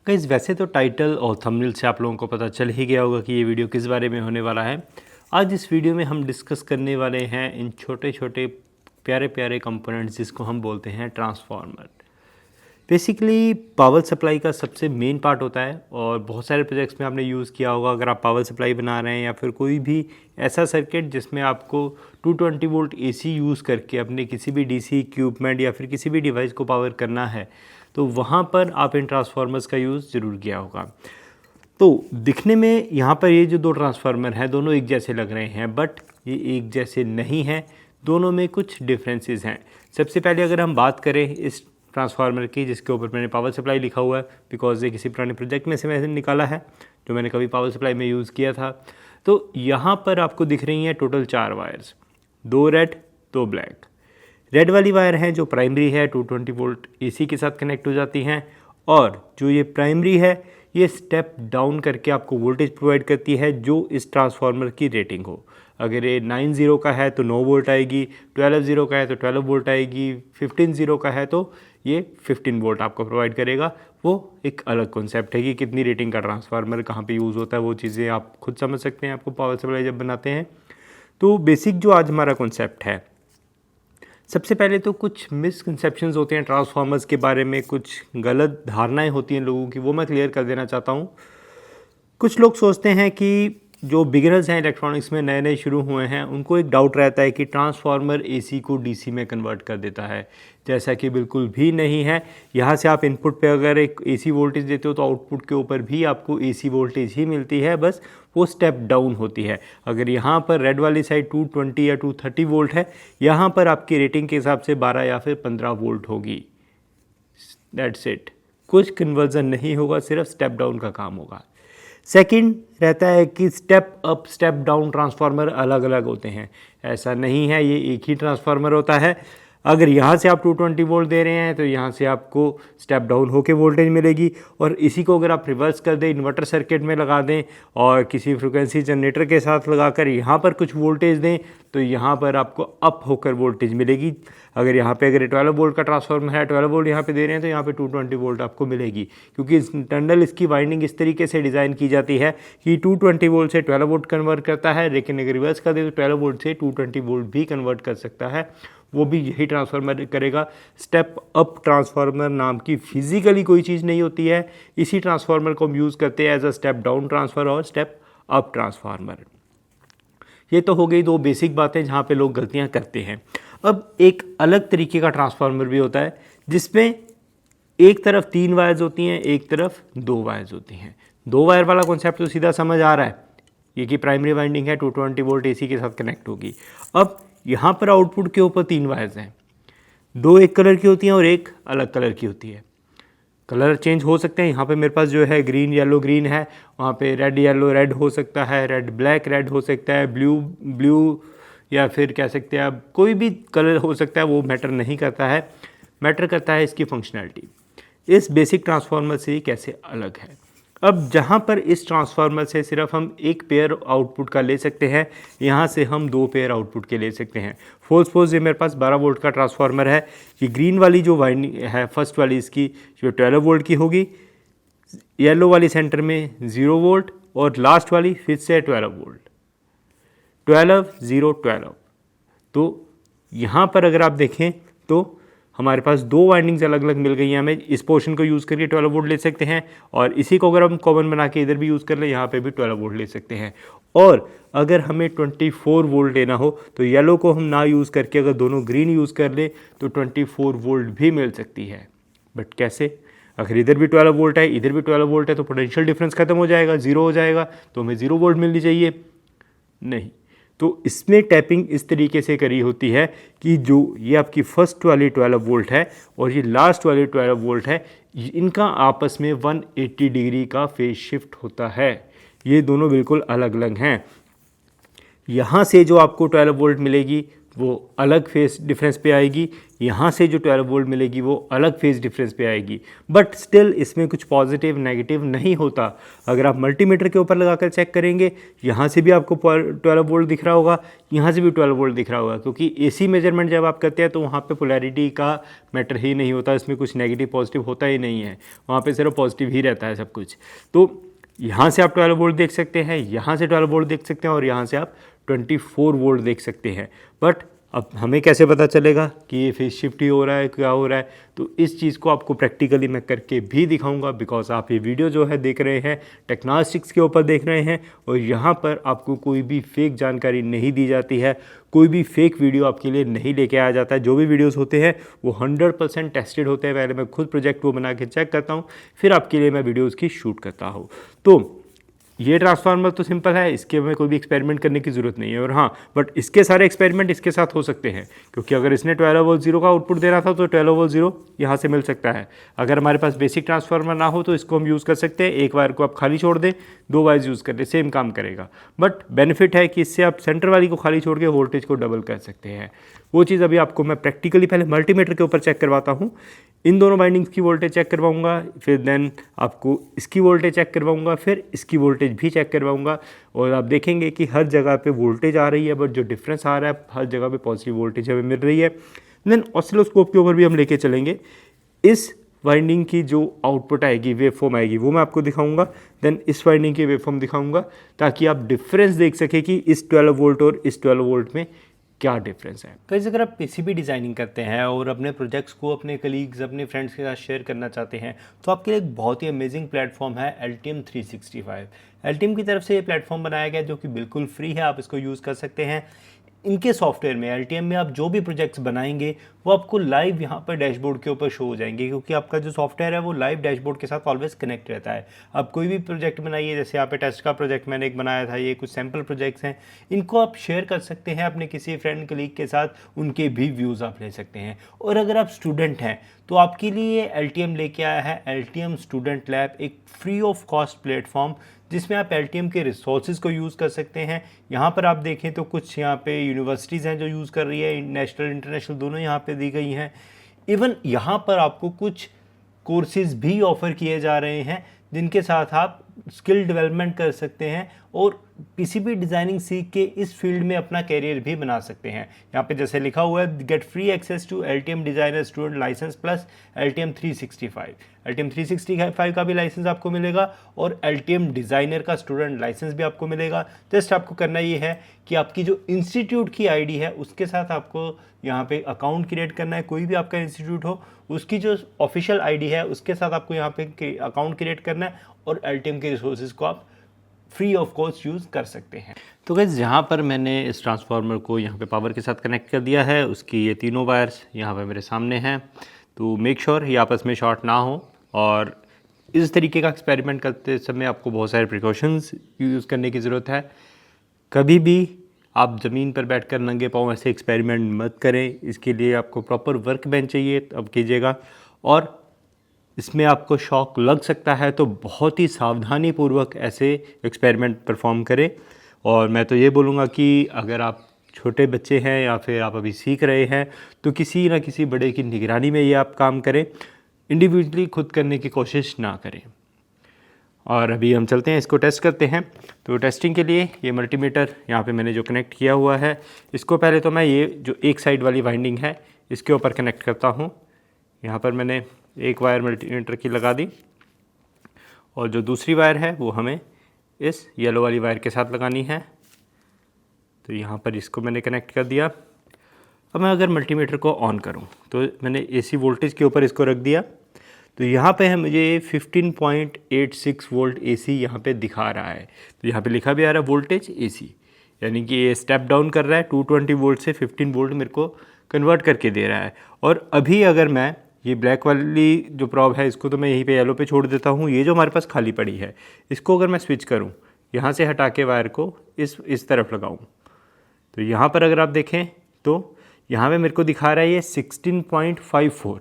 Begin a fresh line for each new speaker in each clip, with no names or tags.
Guys, वैसे तो title और थंबनेल से आप लोगों को पता चल ही गया होगा कि ये वीडियो किस बारे में होने वाला है। आज इस वीडियो में हम डिस्कस करने वाले हैं इन छोटे छोटे प्यारे प्यारे कंपोनेंट्स जिसको हम बोलते हैं ट्रांसफार्मर। बेसिकली पावर सप्लाई का सबसे मेन पार्ट होता है और बहुत सारे प्रोजेक्ट्स में आपने यूज़ किया होगा। अगर आप पावर सप्लाई बना रहे हैं या फिर कोई भी ऐसा सर्किट जिसमें आपको 220 वोल्ट AC यूज़ करके अपने किसी भी DC इक्विपमेंट या फिर किसी भी डिवाइस को पावर करना है, तो वहाँ पर आप इन ट्रांसफार्मर्स का यूज़ ज़रूर किया होगा। तो दिखने में यहाँ पर ये जो दो ट्रांसफार्मर हैं दोनों एक जैसे लग रहे हैं, बट ये एक जैसे नहीं हैं, दोनों में कुछ डिफरेंसेस हैं। सबसे पहले अगर हम बात करें इस ट्रांसफार्मर की जिसके ऊपर मैंने पावर सप्लाई लिखा हुआ है, बिकॉज ये किसी पुराने प्रोजेक्ट में से मैंने निकाला है जो मैंने कभी पावर सप्लाई में यूज़ किया था। तो यहाँ पर आपको दिख रही हैं total 4 wires, 2 red 2 black. Red वाली वायर है जो प्राइमरी है, 220 वोल्ट AC के साथ कनेक्ट हो जाती हैं, और जो ये प्राइमरी है ये स्टेप डाउन करके आपको वोल्टेज प्रोवाइड करती है जो इस ट्रांसफार्मर की रेटिंग हो। अगर ये 9 का है तो 9 वोल्ट आएगी, 12 का है तो 12 वोल्ट आएगी, 15 का है तो ये 15 वोल्ट आपको प्रोवाइड करेगा। वो एक अलग कॉन्सेप्ट है कि कितनी रेटिंग का ट्रांसफार्मर कहाँ पे यूज़ होता है, वो चीज़ें आप खुद समझ सकते हैं आपको पावर सप्लाई जब बनाते हैं। तो बेसिक जो आज हमारा कॉन्सेप्ट है, सबसे पहले तो कुछ मिसकंसेप्शंस होते हैं ट्रांसफार्मर्स के बारे में, कुछ गलत धारणाएं होती हैं लोगों की, वो मैं क्लियर कर देना चाहता हूँ। कुछ लोग सोचते हैं कि जो बिगिनर्स हैं इलेक्ट्रॉनिक्स में नए नए शुरू हुए हैं उनको एक डाउट रहता है कि ट्रांसफार्मर AC को DC में कन्वर्ट कर देता है, जैसा कि बिल्कुल भी नहीं है। यहाँ से आप इनपुट पे अगर एक AC वोल्टेज देते हो तो आउटपुट के ऊपर भी आपको AC वोल्टेज ही मिलती है, बस वो स्टेप डाउन होती है। अगर यहाँ पर रेड वाली साइड 220 या 230 वोल्ट है, यहाँ पर आपकी रेटिंग के हिसाब से 12 या फिर 15 वोल्ट होगी। दैट्स इट, कुछ कन्वर्जन नहीं होगा, सिर्फ स्टेप डाउन का काम होगा। सेकंड रहता है कि step up step down transformer अलग अलग होते हैं। ऐसा नहीं है, ये एक ही ट्रांसफार्मर होता है। अगर यहाँ से आप 220 वोल्ट दे रहे हैं तो यहाँ से आपको स्टेप डाउन होकर वोल्टेज मिलेगी, और इसी को अगर आप रिवर्स कर दें, इन्वर्टर सर्किट में लगा दें और किसी फ्रिक्वेंसी जनरेटर के साथ लगाकर यहाँ पर कुछ वोल्टेज दें तो यहाँ पर आपको अप होकर वोल्टेज मिलेगी। अगर 12 वोल्ट का ट्रांसफार्मर है, 12 वोल्ट यहाँ पे दे रहे हैं तो यहाँ पे 220 वोल्ट आपको मिलेगी, क्योंकि इंटरनल इसकी वाइंडिंग इस तरीके से डिज़ाइन की जाती है कि 220 वोल्ट से 12 वोल्ट कन्वर्ट करता है, लेकिन अगर रिवर्स कर दे तो 12 वोल्ट से 220 वोल्ट भी कन्वर्ट कर सकता है। वो भी यही ट्रांसफार्मर करेगा। स्टेप अप ट्रांसफार्मर नाम की फिजिकली कोई चीज़ नहीं होती है, इसी ट्रांसफार्मर को हम यूज़ करते हैं as a step down transformer और स्टेप अप ट्रांसफार्मर। ये तो हो गई दो बेसिक बातें जहाँ पे लोग गलतियाँ करते हैं। अब एक अलग तरीके का ट्रांसफार्मर भी होता है जिसमें एक तरफ 3 वायर्स होती हैं, एक तरफ 2 वायर्स होती हैं। 2 वायर वाला कॉन्सेप्ट तो सीधा समझ आ रहा है, ये कि प्राइमरी वाइंडिंग है, 220 वोल्ट AC के साथ कनेक्ट होगी। अब यहाँ पर आउटपुट के ऊपर 3 वायर्स हैं, 2 एक कलर की होती हैं और एक अलग कलर की होती है। कलर चेंज हो सकते हैं, यहाँ पे मेरे पास जो है ग्रीन येलो ग्रीन है, वहाँ पे रेड येलो रेड हो सकता है, रेड ब्लैक रेड हो सकता है, ब्लू ब्लू, या फिर कह सकते हैं आप कोई भी कलर हो सकता है, वो मैटर नहीं करता है। मैटर करता है इसकी फंक्शनैलिटी, इस बेसिक ट्रांसफार्मर से कैसे अलग है। अब जहाँ पर इस ट्रांसफार्मर से सिर्फ हम एक पेयर आउटपुट का ले सकते हैं, यहाँ से हम 2 पेयर आउटपुट के ले सकते हैं। सपोज ये मेरे पास 12 वोल्ट का ट्रांसफार्मर है, ये ग्रीन वाली जो वाइंडिंग है फर्स्ट वाली इसकी जो 12 वोल्ट की होगी, येलो वाली सेंटर में 0 वोल्ट और लास्ट वाली फिर से 12 वोल्ट, 12 0 12। तो यहाँ पर अगर आप देखें तो हमारे पास 2 वाइंडिंग्स अलग अलग मिल गई हैं। हमें इस पोर्शन को यूज़ करके 12 वोल्ट ले सकते हैं, और इसी को अगर हम कॉमन बना के इधर भी यूज़ कर लें, यहाँ पे भी 12 वोल्ट ले सकते हैं। और अगर हमें 24 वोल्ट लेना हो तो येलो को हम ना यूज़ करके अगर दोनों ग्रीन यूज़ कर ले तो 24 वोल्ट भी मिल सकती है। बट कैसे? अगर इधर भी 12 वोल्ट है, इधर भी 12 वोल्ट है, तो पोटेंशियल डिफरेंस खत्म हो जाएगा, 0 हो जाएगा, तो हमें 0 वोल्ट मिलनी चाहिए। नहीं, तो इसमें टैपिंग इस तरीके से करी होती है कि जो ये आपकी फर्स्ट वाली 12 वोल्ट है और ये लास्ट वाली 12 वोल्ट है, इनका आपस में 180 डिग्री का फेज शिफ्ट होता है। ये दोनों बिल्कुल अलग अलग हैं। यहाँ से जो आपको 12 वोल्ट मिलेगी वो अलग फेस डिफरेंस पे आएगी, यहाँ से जो 12 वोल्ट मिलेगी वो अलग फेस डिफरेंस पे आएगी। बट स्टिल इसमें कुछ पॉजिटिव नेगेटिव नहीं होता। अगर आप मल्टीमीटर के ऊपर लगाकर चेक करेंगे, यहाँ से भी आपको 12 वोल्ट दिख रहा होगा, यहाँ से भी 12 वोल्ट दिख रहा होगा, क्योंकि एसी मेजरमेंट जब आप करते हैं तो वहाँ पे पोलैरिटी का मैटर ही नहीं होता, इसमें कुछ नेगेटिव पॉजिटिव होता ही नहीं है, वहाँ पे सिर्फ पॉजिटिव ही रहता है सब कुछ। तो यहाँ से आप 12 वोल्ट देख सकते हैं, यहाँ से 12 वोल्ट देख सकते हैं और यहाँ से आप 24 वोल्ट देख सकते हैं। बट अब हमें कैसे पता चलेगा कि ये फेज शिफ्ट ही हो रहा है, क्या हो रहा है? तो इस चीज़ को आपको प्रैक्टिकली मैं करके भी दिखाऊंगा, बिकॉज आप ये वीडियो जो है देख रहे हैं टेक्नोस्टिक्स के ऊपर देख रहे हैं, और यहाँ पर आपको कोई भी फेक जानकारी नहीं दी जाती है, कोई भी फेक वीडियो आपके लिए नहीं लेके आया जाता है। जो भी वीडियोस होते हैं वो 100% टेस्टेड होते हैं। पहले मैं खुद प्रोजेक्ट वो बना के चेक करता हूँ, फिर आपके लिए मैं वीडियोज़ की शूट करता हूँ। तो ये ट्रांसफार्मर तो सिंपल है, इसके में कोई भी एक्सपेरिमेंट करने की ज़रूरत नहीं है। और हाँ, बट इसके सारे एक्सपेरिमेंट इसके साथ हो सकते हैं, क्योंकि अगर इसने 12 वोल्ट 0 का आउटपुट दे रहा था तो 12 वोल्ट 0 यहाँ से मिल सकता है। अगर हमारे पास बेसिक ट्रांसफार्मर ना हो तो इसको हम यूज़ कर सकते हैं, एक वायर को आप खाली छोड़ दें, 2 वायर्स यूज़ कर ले, सेम काम करेगा। बट बेनिफिट है कि इससे आप सेंटर वाली को खाली छोड़ के वोल्टेज को डबल कर सकते हैं। वो चीज़ अभी आपको मैं प्रैक्टिकली पहले मल्टीमीटर के ऊपर चेक करवाता हूँ, इन दोनों वाइंडिंग्स की वोल्टेज चेक करवाऊंगा, फिर देन आपको इसकी वोल्टेज चेक करवाऊंगा, फिर इसकी वोल्टेज भी चेक करवाऊंगा, और आप देखेंगे कि हर जगह पे वोल्टेज आ रही है, बट जो डिफरेंस आ रहा है हर जगह पे पॉजिटिव वोल्टेज हमें मिल रही है। देन ऑसिलोस्कोप के ऊपर भी हम लेके चलेंगे, इस वाइंडिंग की जो आउटपुट आएगी, वेव फॉर्म आएगी, वो मैं आपको दिखाऊंगा। देन इस वाइंडिंग की वेव फॉर्म दिखाऊंगा, ताकि आप डिफरेंस देख सकें कि इस 12 वोल्ट और इस 12 वोल्ट में क्या डिफरेंस है। कई अगर आप पीसीबी डिज़ाइनिंग करते हैं और अपने प्रोजेक्ट्स को अपने कलीग्स, अपने फ्रेंड्स के साथ शेयर करना चाहते हैं, तो आपके लिए एक बहुत ही अमेजिंग प्लेटफॉर्म है Altium 365। Altium की तरफ से ये प्लेटफॉर्म बनाया गया जो कि बिल्कुल फ्री है, आप इसको यूज़ कर सकते हैं। इनके सॉफ्टवेयर में Altium में आप जो भी प्रोजेक्ट्स बनाएंगे वो आपको लाइव यहाँ पर डैशबोर्ड के ऊपर शो हो जाएंगे, क्योंकि आपका जो सॉफ्टवेयर है वो लाइव डैशबोर्ड के साथ ऑलवेज कनेक्ट रहता है। आप कोई भी प्रोजेक्ट बनाइए, जैसे यहाँ पे टेस्ट का प्रोजेक्ट मैंने एक बनाया था, ये कुछ सैम्पल प्रोजेक्ट्स हैं, इनको आप शेयर कर सकते हैं अपने किसी फ्रेंड कलीग के साथ, उनके भी व्यूज़ आप ले सकते हैं। और अगर आप स्टूडेंट हैं तो आपके लिए Altium लेके आया है Altium स्टूडेंट लैब, एक फ्री ऑफ कॉस्ट प्लेटफॉर्म जिसमें आप Altium के रिसोर्सेज को यूज़ कर सकते हैं। यहाँ पर आप देखें तो कुछ यहाँ पे यूनिवर्सिटीज़ हैं जो यूज़ कर रही है, नेशनल इंटरनेशनल दोनों यहाँ पे दी गई हैं। इवन यहाँ पर आपको कुछ कोर्सेज भी ऑफ़र किए जा रहे हैं जिनके साथ आप स्किल डेवलपमेंट कर सकते हैं और पीसीबी डिज़ाइनिंग सीख के इस फील्ड में अपना कैरियर भी बना सकते हैं। यहाँ पे जैसे लिखा हुआ है, get free access to Altium designer student licence plus Altium 365। Altium 365 का भी लाइसेंस आपको मिलेगा और Altium डिज़ाइनर का स्टूडेंट लाइसेंस भी आपको मिलेगा। जस्ट आपको करना ये है कि आपकी जो इंस्टीट्यूट की आईडी है उसके साथ आपको यहाँ पे अकाउंट क्रिएट करना है। कोई भी आपका इंस्टीट्यूट हो उसकी जो ऑफिशियल आईडी है उसके साथ आपको यहाँ पे अकाउंट क्रिएट करना है और Altium के रिसोर्सेज को आप फ्री ऑफ कॉस्ट यूज़ कर सकते हैं। तो गाइस यहाँ पर मैंने इस ट्रांसफार्मर को यहाँ पे पावर के साथ कनेक्ट कर दिया है, उसकी ये तीनों वायर्स यहाँ पे मेरे सामने हैं। तो मेक श्योर ये आपस में शॉर्ट ना हो, और इस तरीके का एक्सपेरिमेंट करते समय आपको बहुत सारे प्रिकॉशंस यूज़ करने की ज़रूरत है। कभी भी आप ज़मीन पर बैठकर नंगे पाँव ऐसे एक्सपेरिमेंट मत करें, इसके लिए आपको प्रॉपर वर्क बेंच चाहिए, तब कीजिएगा। और इसमें आपको शॉक लग सकता है तो बहुत ही सावधानी पूर्वक ऐसे एक्सपेरिमेंट परफॉर्म करें। और मैं तो ये बोलूँगा कि अगर आप छोटे बच्चे हैं या फिर आप अभी सीख रहे हैं तो किसी न किसी बड़े की निगरानी में ये आप काम करें, इंडिविजुअली खुद करने की कोशिश ना करें। और अभी हम चलते हैं, इसको टेस्ट करते हैं। तो टेस्टिंग के लिए ये मल्टीमीटर यहाँ पे मैंने जो कनेक्ट किया हुआ है, इसको पहले तो मैं ये जो एक साइड वाली वाइंडिंग है इसके ऊपर कनेक्ट करता हूँ। यहाँ पर मैंने एक वायर मल्टीमीटर की लगा दी और जो दूसरी वायर है वो हमें इस येलो वाली वायर के साथ लगानी है। तो यहाँ पर इसको मैंने कनेक्ट कर दिया। अब मैं अगर मल्टीमीटर को ऑन करूँ तो मैंने एसी वोल्टेज के ऊपर इसको रख दिया, तो यहाँ पे है मुझे 15.86 वोल्ट एसी यहाँ पे दिखा रहा है। तो यहाँ पे लिखा भी आ रहा है वोल्टेज एसी, यानी कि ये स्टेप डाउन कर रहा है, 220 वोल्ट से 15 वोल्ट मेरे को कन्वर्ट करके दे रहा है। और अभी अगर मैं ये ब्लैक वाली जो प्रॉब है इसको तो मैं यहीं पे येलो पे छोड़ देता हूँ। ये जो हमारे पास खाली पड़ी है इसको अगर मैं स्विच करूँ, यहाँ से हटा के वायर को इस तरफ लगाऊँ, तो यहाँ पर अगर आप देखें तो यहाँ पे मेरे को दिखा रहा है ये 16.54।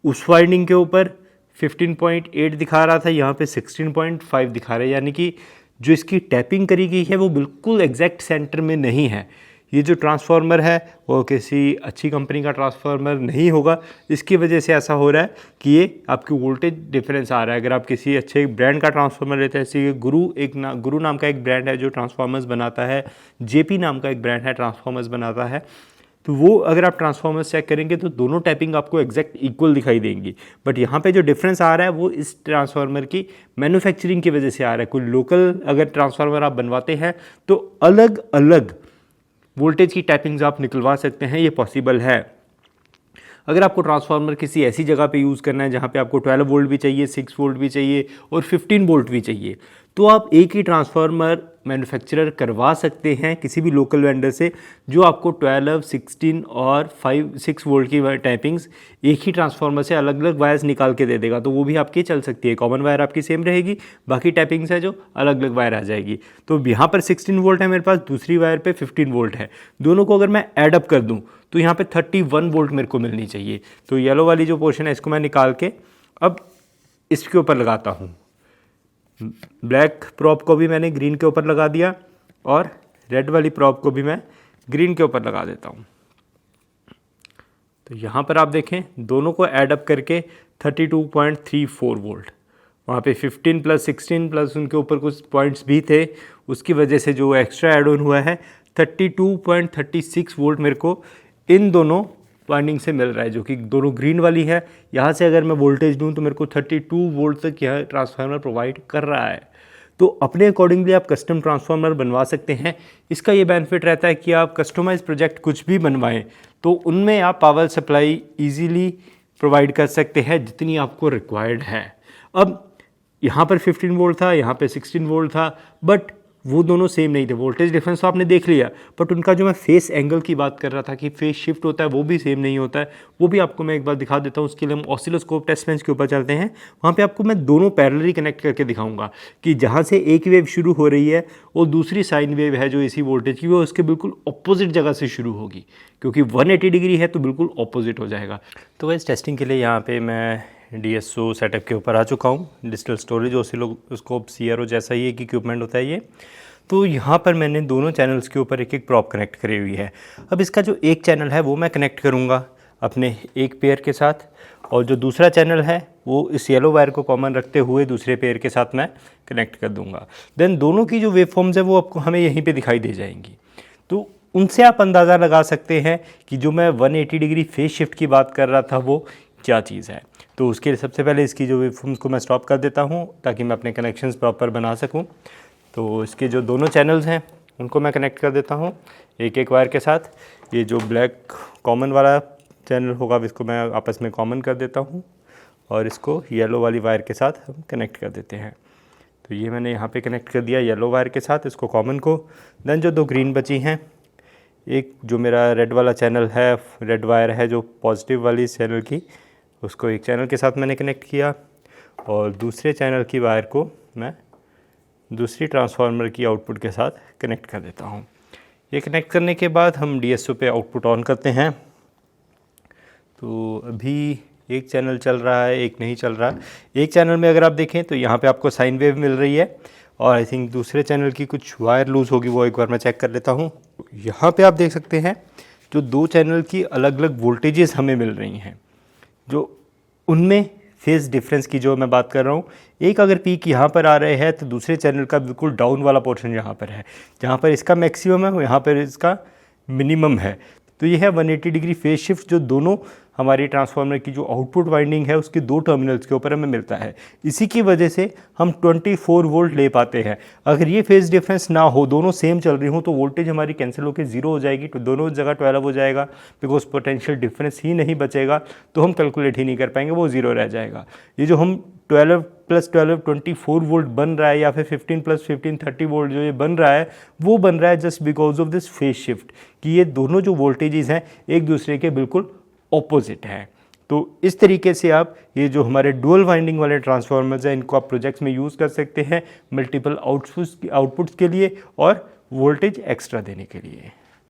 उस वाइंडिंग के ऊपर 15.8 दिखा रहा था, यहाँ पे 16.5 दिखा रहा है, यानी कि जो इसकी टैपिंग करी गई है वो बिल्कुल एग्जैक्ट सेंटर में नहीं है। ये जो ट्रांसफार्मर है वो किसी अच्छी कंपनी का ट्रांसफार्मर नहीं होगा, इसकी वजह से ऐसा हो रहा है कि ये आपकी वोल्टेज डिफरेंस आ रहा है। अगर आप किसी अच्छे ब्रांड का ट्रांसफार्मर लेते हैं, जैसे गुरु नाम का एक ब्रांड है जो ट्रांसफार्मर्स बनाता है, जेपी नाम का एक ब्रांड है ट्रांसफार्मर्स बनाता है, तो वो अगर आप ट्रांसफार्मर्स चेक करेंगे तो दोनों टैपिंग आपको एग्जैक्ट इक्वल दिखाई देंगी। बट यहाँ पे जो डिफरेंस आ रहा है वो इस ट्रांसफार्मर की मैन्युफैक्चरिंग की वजह से आ रहा है। कोई लोकल अगर ट्रांसफार्मर आप बनवाते हैं तो अलग अलग वोल्टेज की टैपिंग्स आप निकलवा सकते हैं, ये पॉसिबल है। अगर आपको ट्रांसफार्मर किसी ऐसी जगह पे यूज़ करना है जहाँ पे आपको 12 वोल्ट भी चाहिए, 6 वोल्ट भी चाहिए और 15 वोल्ट भी चाहिए, तो आप एक ही ट्रांसफार्मर मैन्युफैक्चरर करवा सकते हैं किसी भी लोकल वेंडर से, जो आपको 12, 16 और 6 वोल्ट की टैपिंग्स एक ही ट्रांसफार्मर से अलग अलग वायर्स निकाल के दे देगा। तो वो भी आपकी चल सकती है, कॉमन वायर आपकी सेम रहेगी, बाकी टैपिंग्स है जो अलग अलग वायर आ जाएगी। तो यहाँ पर 16 वोल्ट है मेरे पास, दूसरी वायर पे 15 वोल्ट है, दोनों को अगर मैं ऐड अप कर दूँ तो यहाँ पे 31 वोल्ट मेरे को मिलनी चाहिए। तो येलो वाली जो पोर्शन है इसको मैं निकाल के अब इसके ऊपर लगाता हूँ। ब्लैक प्रॉप को भी मैंने ग्रीन के ऊपर लगा दिया और रेड वाली प्रॉप को भी मैं ग्रीन के ऊपर लगा देता हूँ। तो यहाँ पर आप देखें दोनों को ऐड अप करके 32.34 वोल्ट, वहाँ पे 15 प्लस 16 प्लस उनके ऊपर कुछ पॉइंट्स भी थे, उसकी वजह से जो एक्स्ट्रा ऐड ऑन हुआ है 32.36 वोल्ट मेरे को इन दोनों वाइंडिंग से मिल रहा है, जो कि दोनों ग्रीन वाली है। यहाँ से अगर मैं वोल्टेज दूँ तो मेरे को 32 वोल्ट तक यह ट्रांसफार्मर प्रोवाइड कर रहा है। तो अपने अकॉर्डिंगली आप कस्टम ट्रांसफार्मर बनवा सकते हैं। इसका ये बेनिफिट रहता है कि आप कस्टमाइज प्रोजेक्ट कुछ भी बनवाएं तो उनमें आप पावर सप्लाई ईजीली प्रोवाइड कर सकते हैं जितनी आपको रिक्वायर्ड है। अब यहाँ पर 15 वोल्ट था, यहाँ पे 16 वोल्ट था, बट वो दोनों सेम नहीं थे। वोल्टेज डिफरेंस तो आपने देख लिया, बट उनका जो मैं फेस एंगल की बात कर रहा था कि फेस शिफ्ट होता है वो भी सेम नहीं होता है। वो भी आपको मैं एक बार दिखा देता हूँ। उसके लिए हम ऑसिलोस्कोप टेस्ट बेंच के ऊपर चलते हैं, वहाँ पे आपको मैं दोनों पैरेलली कनेक्ट करके दिखाऊंगा कि जहाँ से एक वेव शुरू हो रही है और दूसरी साइन वेव है जो इसी वोल्टेज की, वो उसके बिल्कुल ऑपोजिट जगह से शुरू होगी, क्योंकि 180 डिग्री है तो बिल्कुल ऑपोजिट हो जाएगा। तो इस टेस्टिंग के लिए यहाँ पर मैं DSO सेटअप के ऊपर आ चुका हूँ। डिजिटल स्टोरेज ऑसिलोस्कोप CRO जैसा ही एक इक्विपमेंट होता है ये। तो यहाँ पर मैंने दोनों चैनल्स के ऊपर एक एक प्रॉप कनेक्ट करी हुई है। अब इसका जो एक चैनल है वो मैं कनेक्ट करूँगा अपने एक पेयर के साथ, और जो दूसरा चैनल है वो इस येलो वायर को कॉमन रखते हुए दूसरे पेयर के साथ मैं कनेक्ट कर दूँगा। देन दोनों की जो वेव फॉर्म्स है वो आपको हमें यहीं पे दिखाई दे जाएंगी। तो उनसे आप अंदाज़ा लगा सकते हैं कि जो मैं 180 डिग्री फेज शिफ्ट की बात कर रहा था वो क्या चीज़ है। तो उसके लिए सबसे पहले इसकी जो वेव फॉर्म्स को मैं स्टॉप कर देता हूँ ताकि मैं अपने कनेक्शंस प्रॉपर बना सकूँ। तो इसके जो दोनों चैनल्स हैं उनको मैं कनेक्ट कर देता हूँ एक एक वायर के साथ। ये जो ब्लैक कॉमन वाला चैनल होगा इसको मैं आपस में कॉमन कर देता हूँ और इसको येलो वाली वायर के साथ हम कनेक्ट कर देते हैं। तो ये मैंने यहाँ पे कनेक्ट कर दिया येलो वायर के साथ इसको कॉमन को। देन जो दो ग्रीन बची हैं, एक जो मेरा रेड वाला चैनल है, रेड वायर है जो पॉजिटिव वाली चैनल की, उसको एक चैनल के साथ मैंने कनेक्ट किया और दूसरे चैनल की वायर को मैं दूसरी ट्रांसफार्मर की आउटपुट के साथ कनेक्ट कर देता हूँ। ये कनेक्ट करने के बाद हम DSO पे आउटपुट ऑन करते हैं। तो अभी एक चैनल चल रहा है, एक नहीं चल रहा। एक चैनल में अगर आप देखें तो यहाँ पे आपको साइन वेव मिल रही है और आई थिंक दूसरे चैनल की कुछ वायर लूज़ होगी, वो एक बार मैं चेक कर लेता हूँ। यहाँ पे आप देख सकते हैं जो दो चैनल की अलग अलग वोल्टेजेस हमें मिल रही हैं, जो उनमें फेज़ डिफरेंस की जो मैं बात कर रहा हूँ, एक अगर पीक यहाँ पर आ रहे हैं तो दूसरे चैनल का बिल्कुल डाउन वाला पोर्शन यहाँ पर है, जहाँ पर इसका मैक्सिमम है यहाँ पर इसका मिनिमम है। तो ये है 180 डिग्री फेज शिफ्ट जो दोनों हमारी ट्रांसफार्मर की जो आउटपुट वाइंडिंग है उसके दो टर्मिनल्स के ऊपर हमें मिलता है। इसी की वजह से हम 24 वोल्ट ले पाते हैं। अगर ये फेज डिफरेंस ना हो, दोनों सेम चल रही हो, तो वोल्टेज हमारी कैंसिल होकर 0 हो जाएगी, तो दोनों जगह 12 हो जाएगा, बिकॉज पोटेंशियल डिफरेंस ही नहीं बचेगा, तो हम कैलकुलेट ही नहीं कर पाएंगे, वो 0 रह जाएगा। ये जो हम 12 + 12 24 वोल्ट बन रहा है या फिर 15 + 15 30 वोल्ट जो ये बन रहा है, वो बन रहा है just because of this phase shift, कि ये दोनों जो वोल्टेजेस हैं एक दूसरे के बिल्कुल ऑपोजिट है। तो इस तरीके से आप ये जो हमारे डुअल वाइंडिंग वाले ट्रांसफार्मर्स हैं इनको आप प्रोजेक्ट्स में यूज़ कर सकते हैं मल्टीपल आउटपुट्स के लिए और वोल्टेज एक्स्ट्रा देने के लिए।